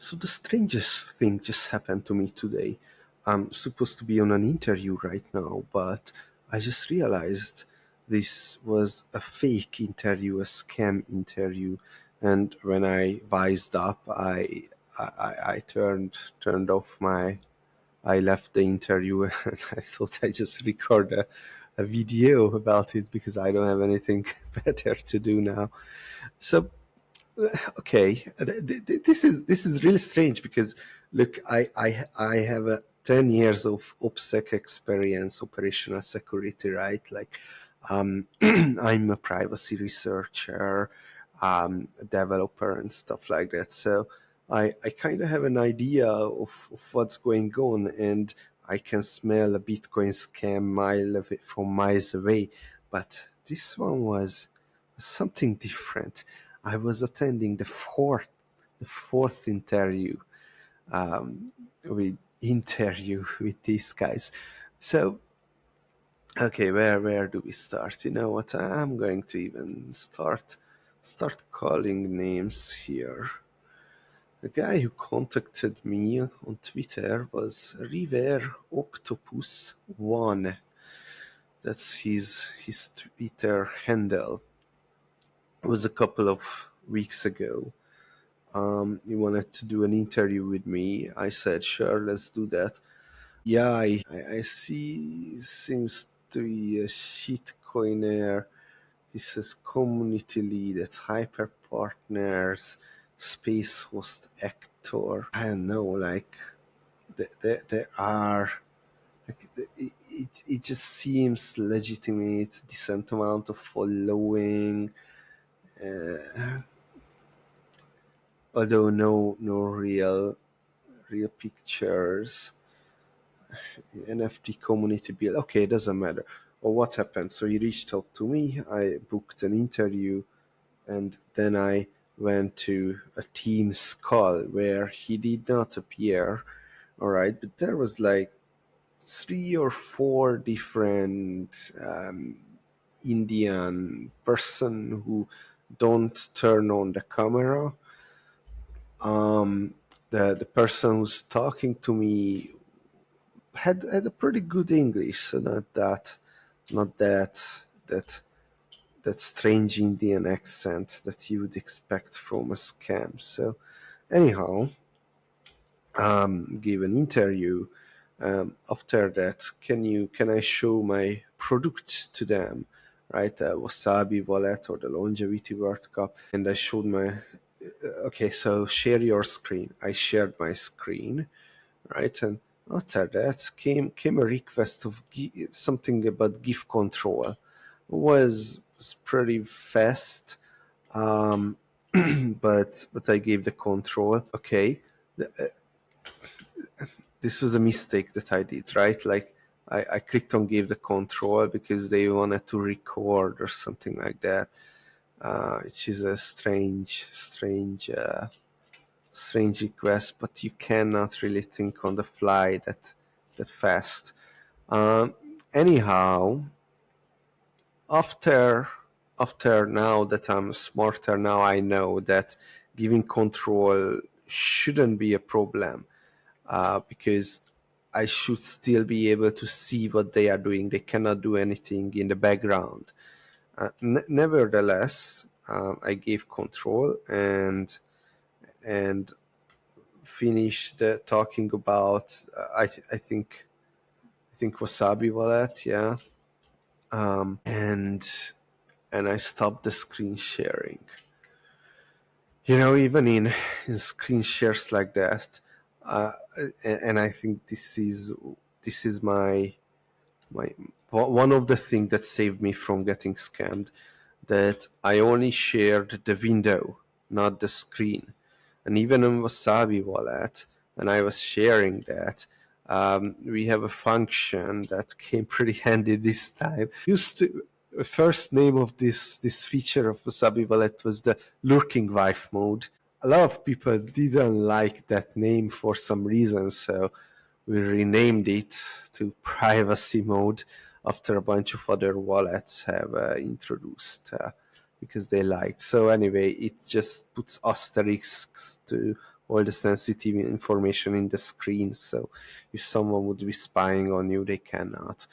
So the strangest thing just happened to me today. I'm supposed to be on an interview right now, but I just realized this was a fake interview, a scam interview. And when I wised up, I turned off my I left the interview and I thought I just record a video about it because I don't have anything better to do now. So okay, this is really strange because look, I have a 10 years of OPSEC experience, operational security, right? Like, I'm a privacy researcher, a developer, and stuff like that. So I kind of have an idea of what's going on, and I can smell a Bitcoin scam from miles away. But this one was something different. I was attending the fourth um, interview with these guys. So okay, where do we start? You know what? I'm going to even start calling names here. The guy who contacted me on Twitter was River Octopus One. That's his Twitter handle. It was a couple of weeks ago. He wanted to do an interview with me. I said, sure, let's do that. Yeah, I see. Seems to be a shitcoiner. He says community lead at Hyper Partners, Space Host Actor. I don't know, like there are. Like, it just seems legitimate, decent amount of following, although no real pictures. NFT community build. Okay, it doesn't matter. Or what happened? So he reached out to me. I booked an interview, and then I went to a Teams call where he did not appear. All right, but there was like 3 or 4 different Indian person who don't turn on the camera. The person who's talking to me had a pretty good English, so not that strange Indian accent that you would expect from a scam. So anyhow, gave an interview. After that, can I show my product to them, right? Wasabi wallet or the longevity World Cup, and I showed my. Okay, so share your screen. I shared my screen, right? And after that came a request of something about GIF control. Was pretty fast, but I gave the control. Okay, this was a mistake that I did, right? Like I clicked on give the control because they wanted to record or something like that, which is a strange request, but you cannot really think on the fly that fast. Anyhow, after now that I'm smarter, now I know that giving control shouldn't be a problem, because I should still be able to see what they are doing. They cannot do anything in the background. Nevertheless, I gave control and finished talking about. I think Wasabi wallet, yeah, and I stopped the screen sharing. Even in screen shares like that, uh, and I think this is my one of the things that saved me from getting scammed, that I only shared the window, not the screen. And even on Wasabi wallet, when I was sharing that, we have a function that came pretty handy this time. Used to the first name of this feature of Wasabi wallet was the lurking wife mode. A lot of people didn't like that name for some reason, so we renamed it to privacy mode after a bunch of other wallets have introduced because they liked. So anyway, it just puts asterisks to all the sensitive information in the screen. So if someone would be spying on you, they cannot.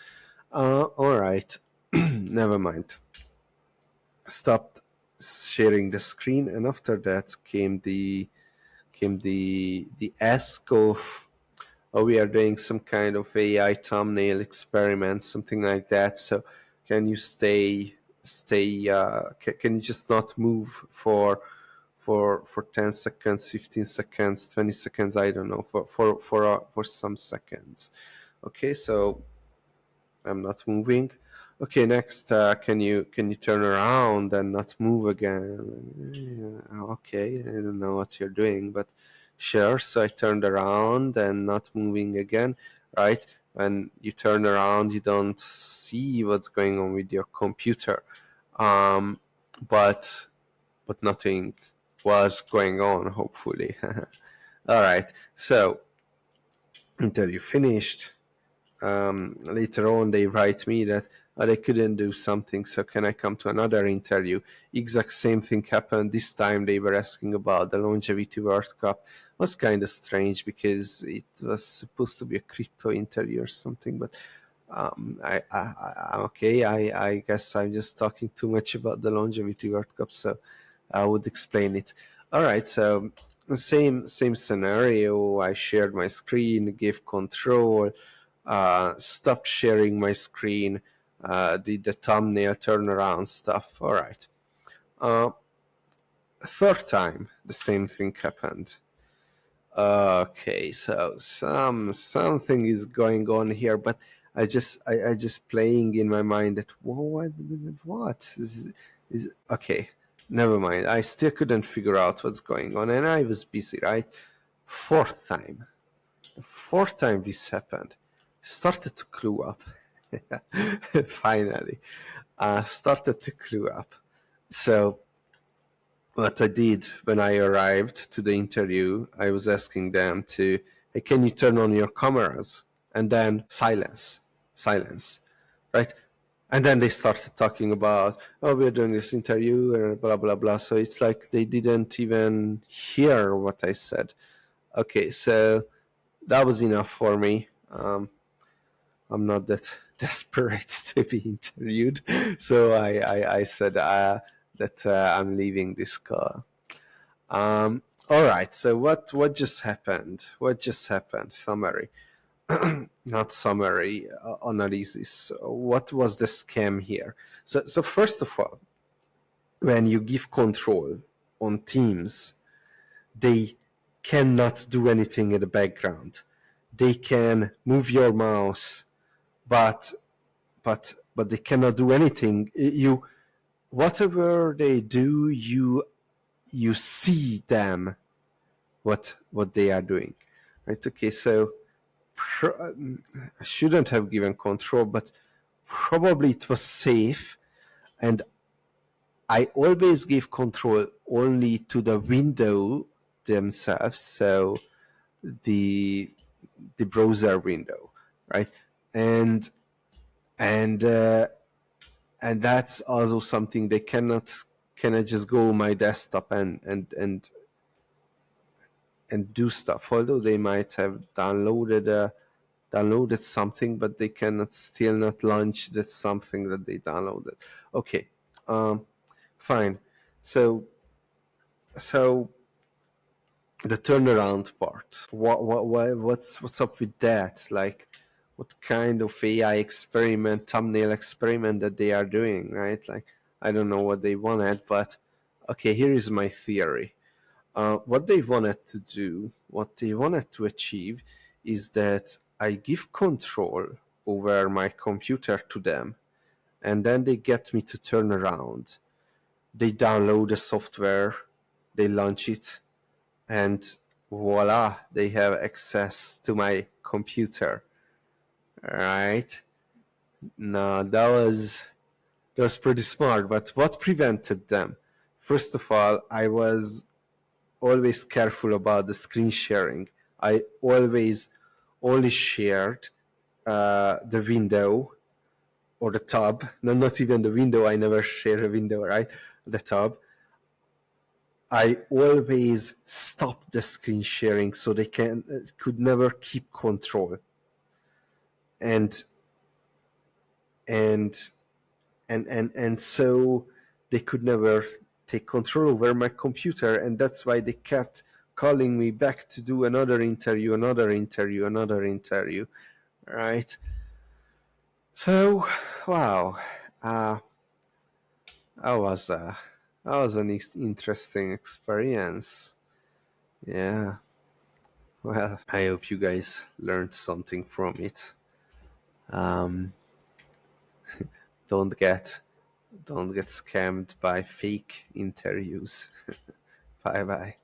All right, never mind. Stopped sharing the screen, and after that came the ask of, oh, we are doing some kind of AI thumbnail experiment, something like that. So can you stay? Can you just not move for 10 seconds, 15 seconds, 20 seconds? I don't know, for some seconds. Okay, so I'm not moving. Okay, next, can you turn around and not move again? Okay, I don't know what you're doing, but sure. So I turned around and not moving again, right? When you turn around, you don't see what's going on with your computer, um, but nothing was going on. Hopefully, all right. So interview finished. Later on they write me that they couldn't do something, so can I come to another interview? Exact same thing happened. This time they were asking about the Longevity World Cup. It was kind of strange because it was supposed to be a crypto interview or something, but I guess I'm just talking too much about the Longevity World Cup, so I would explain it. All right, so same scenario. I shared my screen, gave control, stopped sharing my screen, did the thumbnail turnaround stuff. All right. Third time, the same thing happened. Okay, so something is going on here, but I just playing in my mind that what is okay. Never mind. I still couldn't figure out what's going on, and I was busy. Right, fourth time this happened. Started to clue up. Finally, started to clue up. So what I did when I arrived to the interview, I was asking them to, hey, can you turn on your cameras? And then silence, right? And then they started talking about, oh, we're doing this interview, and blah, blah, blah. So it's like they didn't even hear what I said. Okay, so that was enough for me. I'm not that desperate to be interviewed, so I said that I'm leaving this call. All right. So what just happened? What just happened? Summary, not summary. Analysis. What was the scam here? So first of all, when you give control on teams, they cannot do anything in the background. They can move your mouse, but they cannot do anything. You, whatever they do, you see them what they are doing, right? Okay, so I shouldn't have given control, but probably it was safe, and I always give control only to the window themselves, so the browser window, right? And that's also something they cannot just go my desktop and do stuff. Although they might have downloaded something, but they cannot still not launch that something that they downloaded. Okay, fine. So the turnaround part. What's up with that? Like, what kind of AI experiment, thumbnail experiment that they are doing, right? Like, I don't know what they wanted, but okay, here is my theory. What they wanted to do, what they wanted to achieve, is that I give control over my computer to them, and then they get me to turn around. They download the software, they launch it, and voila, they have access to my computer. Right? No, that was pretty smart. But what prevented them? First of all, I was always careful about the screen sharing. I always only shared the window or the tab. No, not even the window. I never share a window, right? The tab. I always stopped the screen sharing so they could never keep control. And and and so they could never take control over my computer, and that's why they kept calling me back to do another interview, right? So, wow, uh, that was an interesting experience. Yeah. Well, I hope you guys learned something from it. Um, don't get don't get scammed by fake interviews. Bye bye.